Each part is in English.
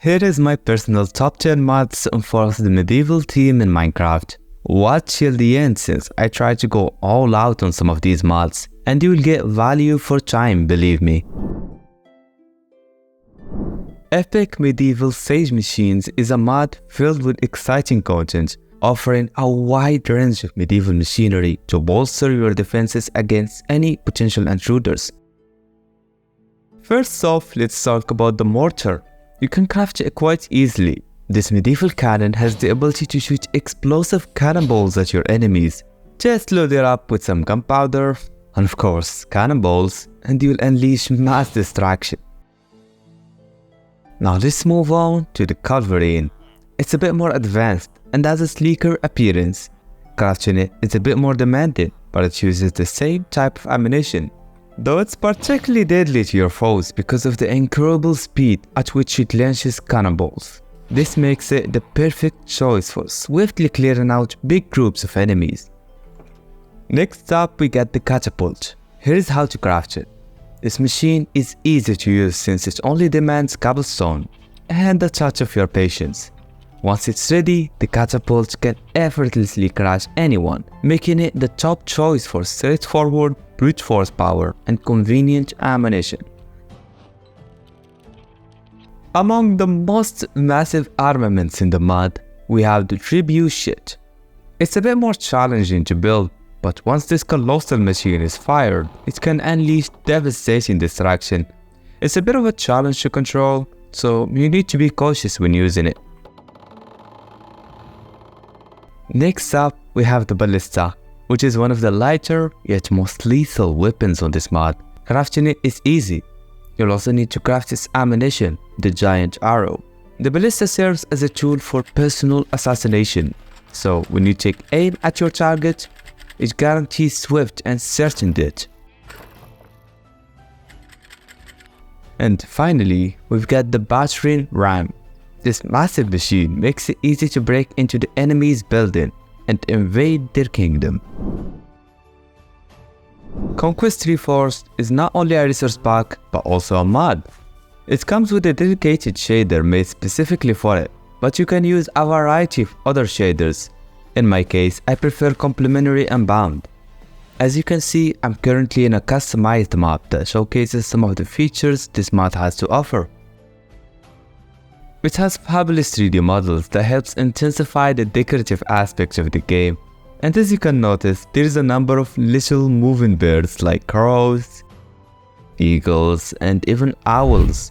Here is my personal top 10 mods to enforce the medieval theme in Minecraft. Watch till the end since I try to go all out on some of these mods, and you will get value for time, believe me. Epic Medieval Sage Machines is a mod filled with exciting content, offering a wide range of medieval machinery to bolster your defenses against any potential intruders. First off, let's talk about the mortar. You can craft it quite easily. This medieval cannon has the ability to shoot explosive cannonballs at your enemies. Just load it up with some gunpowder, and of course, cannonballs, and you'll unleash mass destruction. Now let's move on to the culverin. It's a bit more advanced and has a sleeker appearance. Crafting it is a bit more demanding, but it uses the same type of ammunition, though it's particularly deadly to your foes because of the incredible speed at which it launches cannonballs. This makes it the perfect choice for swiftly clearing out big groups of enemies. Next up, we get the catapult. Here's how to craft it. This machine is easy to use since it only demands cobblestone and a touch of your patience. Once it's ready, the catapult can effortlessly crush anyone, making it the top choice for straightforward brute force power and convenient ammunition. Among the most massive armaments in the mod, we have the trebuchet. It's a bit more challenging to build, but once this colossal machine is fired, it can unleash devastating destruction. It's a bit of a challenge to control, so you need to be cautious when using it. Next up, we have the ballista, which is one of the lighter yet most lethal weapons on this mod. Crafting it is easy. You'll also need to craft its ammunition, the giant arrow. The ballista serves as a tool for personal assassination, so when you take aim at your target, it guarantees swift and certain death. And finally, we've got the battering ram. This massive machine makes it easy to break into the enemy's building and invade their kingdom. Conquest Reforged is not only a resource pack, but also a mod. It comes with a dedicated shader made specifically for it, but you can use a variety of other shaders. In my case, I prefer complementary and bound. As you can see, I'm currently in a customized map that showcases some of the features this mod has to offer. It has fabulous 3D models that helps intensify the decorative aspects of the game. And as you can notice, there is a number of little moving birds like crows, eagles, and even owls.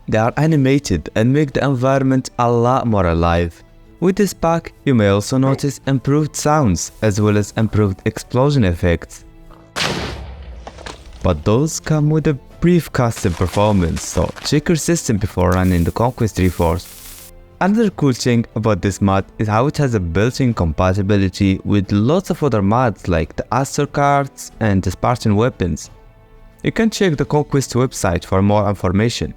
They are animated and make the environment a lot more alive. With this pack, you may also notice improved sounds as well as improved explosion effects. But those come with a brief custom performance, so check your system before running the Conquest Reforged. Another cool thing about this mod is how it has a built-in compatibility with lots of other mods like the Astor cards and the Spartan weapons. You can check the Conquest website for more information.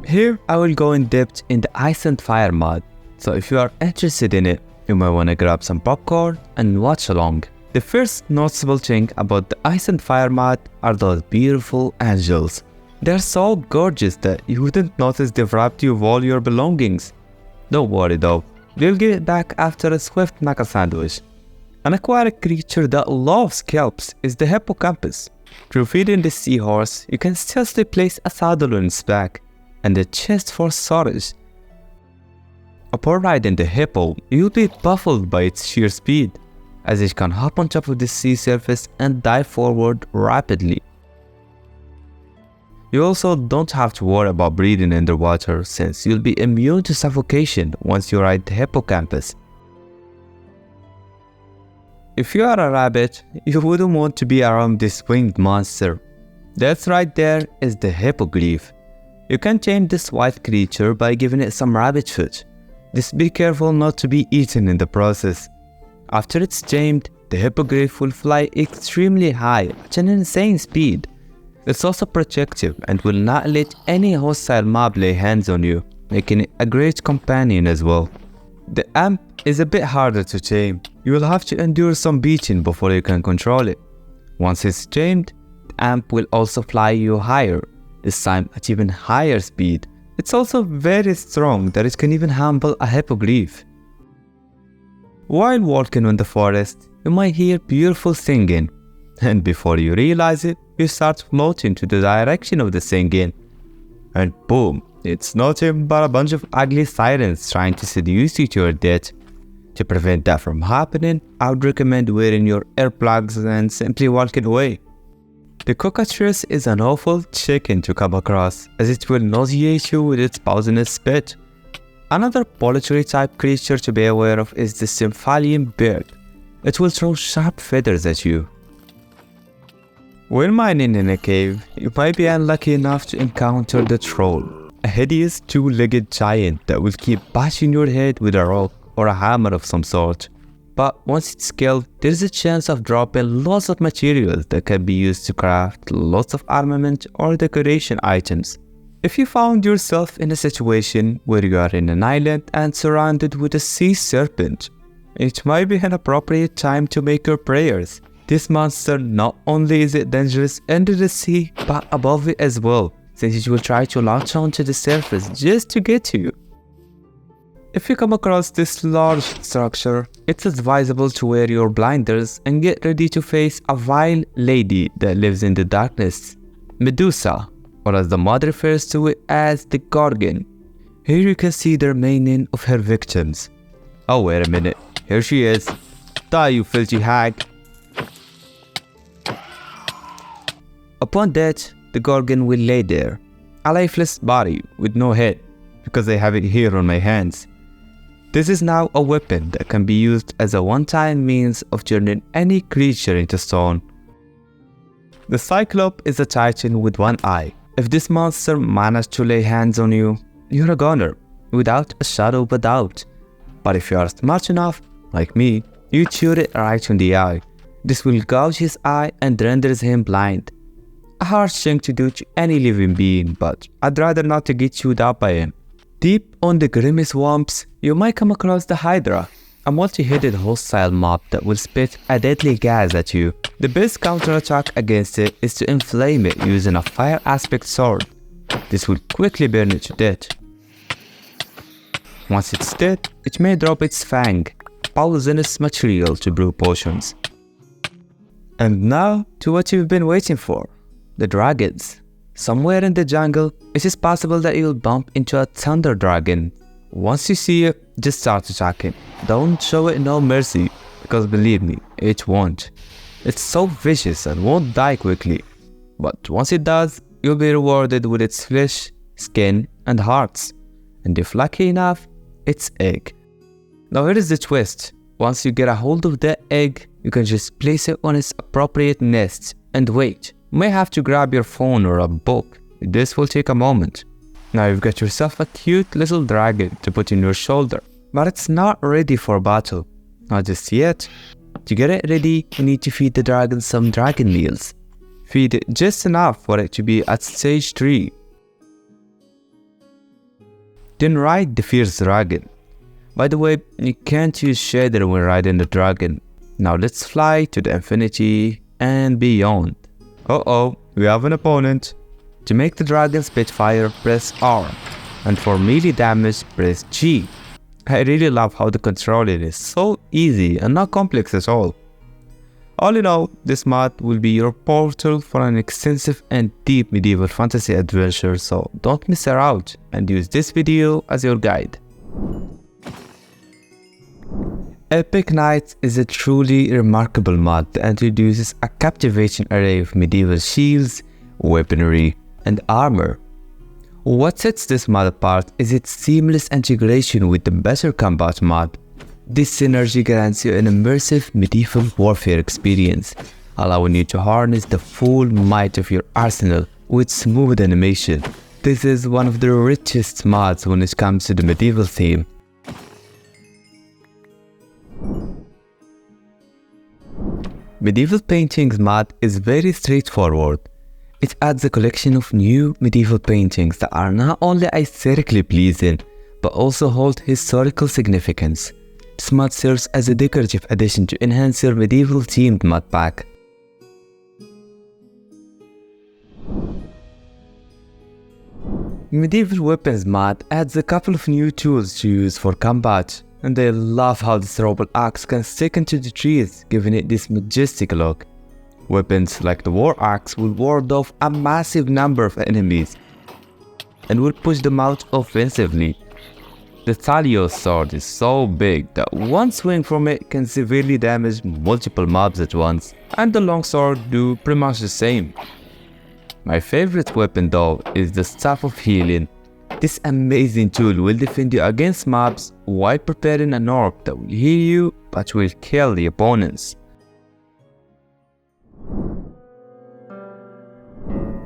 Here I will go in depth in the Ice and Fire mod, so if you are interested in it, you might want to grab some popcorn and watch along. The first noticeable thing about the Ice and Fire mod are those beautiful angels. They're so gorgeous that you wouldn't notice they've robbed you of all your belongings. Don't worry though, they'll give it back after a swift knuckle sandwich. An aquatic creature that loves kelps is the hippocampus. Through feeding the seahorse, you can stealthily place a saddle on its back and a chest for storage. Upon riding the hippo, you'll be baffled by its sheer speed, as it can hop on top of the sea surface and dive forward rapidly. You also don't have to worry about breathing underwater since you'll be immune to suffocation once you ride the hippocampus. If you are a rabbit, you wouldn't want to be around this winged monster. That's right, there is the hippogriff. You can tame this white creature by giving it some rabbit food. Just be careful not to be eaten in the process. After it's tamed, the hippogriff will fly extremely high at an insane speed. It's also protective and will not let any hostile mob lay hands on you, making it a great companion as well. The amp is a bit harder to tame. You will have to endure some beating before you can control it. Once it's tamed, the amp will also fly you higher, this time at even higher speed. It's also very strong that it can even handle a hippogriff. While walking in the forest, you might hear beautiful singing, and before you realize it, you start floating to the direction of the singing. And boom, it's nothing but a bunch of ugly sirens trying to seduce you to your death. To prevent that from happening, I would recommend wearing your earplugs and simply walking away. The cockatrice is an awful chicken to come across, as it will nauseate you with its poisonous spit. Another poultry type creature to be aware of is the Symphalian bird. It will throw sharp feathers at you. When mining in a cave, you might be unlucky enough to encounter the troll, a hideous two-legged giant that will keep bashing your head with a rock or a hammer of some sort. But once it's killed, there's a chance of dropping lots of materials that can be used to craft lots of armament or decoration items. If you found yourself in a situation where you are in an island and surrounded with a sea serpent, it might be an appropriate time to make your prayers. This monster not only is it dangerous under the sea, but above it as well, since it will try to launch onto the surface just to get to you. If you come across this large structure, it's advisable to wear your blinders and get ready to face a vile lady that lives in the darkness, Medusa, or as the mod refers to it as the Gorgon. Here you can see the remaining of her victims. Oh, wait a minute, here she is. Die, you filthy hag. Upon death, the Gorgon will lay there, a lifeless body with no head, because I have it here on my hands. This is now a weapon that can be used as a one-time means of turning any creature into stone. The Cyclope is a titan with one eye. If this monster managed to lay hands on you, you're a goner, without a shadow of a doubt. But if you are smart enough, like me, you shoot it right in the eye. This will gouge his eye and renders him blind. A harsh thing to do to any living being, but I'd rather not to get chewed up by him. Deep on the Grimm swamps, you might come across the Hydra, a multi-headed hostile mob that will spit a deadly gas at you. The best counterattack against it is to inflame it using a fire aspect sword. This will quickly burn it to death. Once it's dead, it may drop its fang, poisonous material to brew potions. And now to what you've been waiting for, the dragons. Somewhere in the jungle, it is possible that you'll bump into a thunder dragon. Once you see it, just start attacking. Don't show it no mercy, because believe me, it won't. It's so vicious and won't die quickly. But once it does, you'll be rewarded with its flesh, skin, and hearts. And if lucky enough, its egg. Now here is the twist. Once you get a hold of that egg, you can just place it on its appropriate nest and wait. You may have to grab your phone or a book. This will take a moment. Now you've got yourself a cute little dragon to put in your shoulder, but it's not ready for battle. Not just yet. To get it ready, you need to feed the dragon some dragon meals. Feed it just enough for it to be at stage 3. Then ride the fierce dragon. By the way, you can't use shader when riding the dragon. Now let's fly to the infinity and beyond. Uh-oh, we have an opponent. To make the dragon spit fire, press R, and for melee damage, press G. I really love how the controlling is so easy and not complex at all. All in all, this mod will be your portal for an extensive and deep medieval fantasy adventure, so don't miss her out and use this video as your guide. Epic Knights is a truly remarkable mod that introduces a captivating array of medieval shields, weaponry, and armor. What sets this mod apart is its seamless integration with the Better Combat mod. This synergy grants you an immersive medieval warfare experience, allowing you to harness the full might of your arsenal with smooth animation. This is one of the richest mods when it comes to the medieval theme. Medieval Paintings mod is very straightforward. It adds a collection of new medieval paintings that are not only aesthetically pleasing, but also hold historical significance. This mod serves as a decorative addition to enhance your medieval themed mod pack. Medieval Weapons mod adds a couple of new tools to use for combat, and I love how this robot axe can stick into the trees, giving it this majestic look. Weapons like the war axe will ward off a massive number of enemies and will push them out offensively. The Thalios sword is so big that one swing from it can severely damage multiple mobs at once, and the longsword do pretty much the same. My favorite weapon though is the Staff of Healing. This amazing tool will defend you against mobs while preparing an orb that will heal you but will kill the opponents.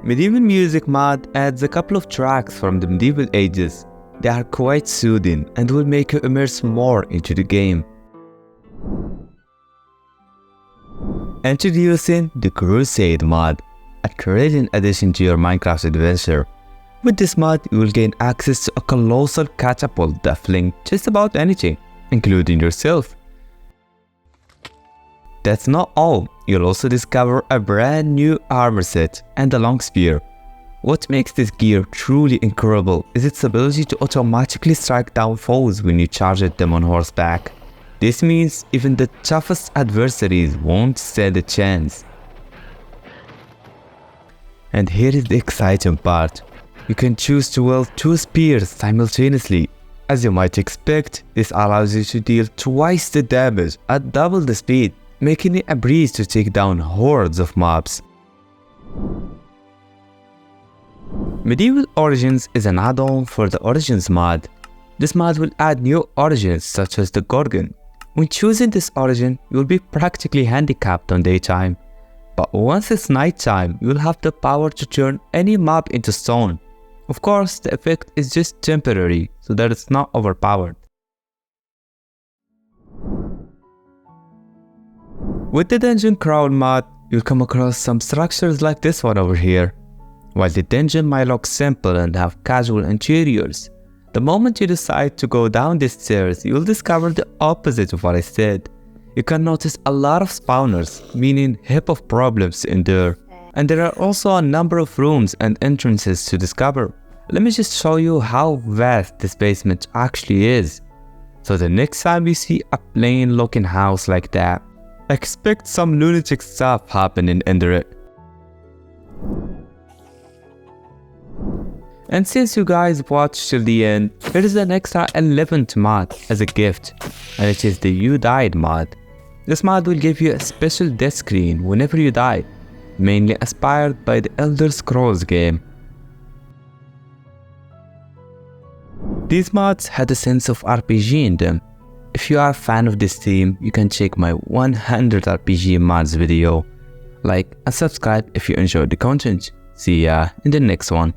Medieval Music mod adds a couple of tracks from the medieval ages. They are quite soothing and will make you immerse more into the game. Introducing the Crusade mod, a thrilling addition to your Minecraft adventure. With this mod, you will gain access to a colossal catapult that fling just about anything, including yourself. That's not all, you'll also discover a brand new armor set and a long spear. What makes this gear truly incredible is its ability to automatically strike down foes when you charge at them on horseback. This means even the toughest adversaries won't stand a chance. And here is the exciting part. You can choose to wield two spears simultaneously. As you might expect, this allows you to deal twice the damage at double the speed, making it a breeze to take down hordes of mobs. Medieval Origins is an add-on for the Origins mod. This mod will add new origins such as the Gorgon. When choosing this origin, you will be practically handicapped on daytime. But once it's nighttime, you will have the power to turn any mob into stone. Of course, the effect is just temporary, so that it's not overpowered. With the Dungeon Crawl mod, you'll come across some structures like this one over here. While the dungeon might look simple and have casual interiors, the moment you decide to go down these stairs, you'll discover the opposite of what I said. You can notice a lot of spawners, meaning heap of problems to endure. And there are also a number of rooms and entrances to discover. Let me just show you how vast this basement actually is. So the next time you see a plain looking house like that, expect some lunatic stuff happening under it. And since you guys watched till the end, here is an extra 11th mod as a gift, and it is the You Died mod. This mod will give you a special death screen whenever you die, mainly inspired by the Elder Scrolls game. These mods had a sense of RPG in them. If you are a fan of this theme, you can check my 100 RPG mods video. Like and subscribe if you enjoyed the content. See ya in the next one.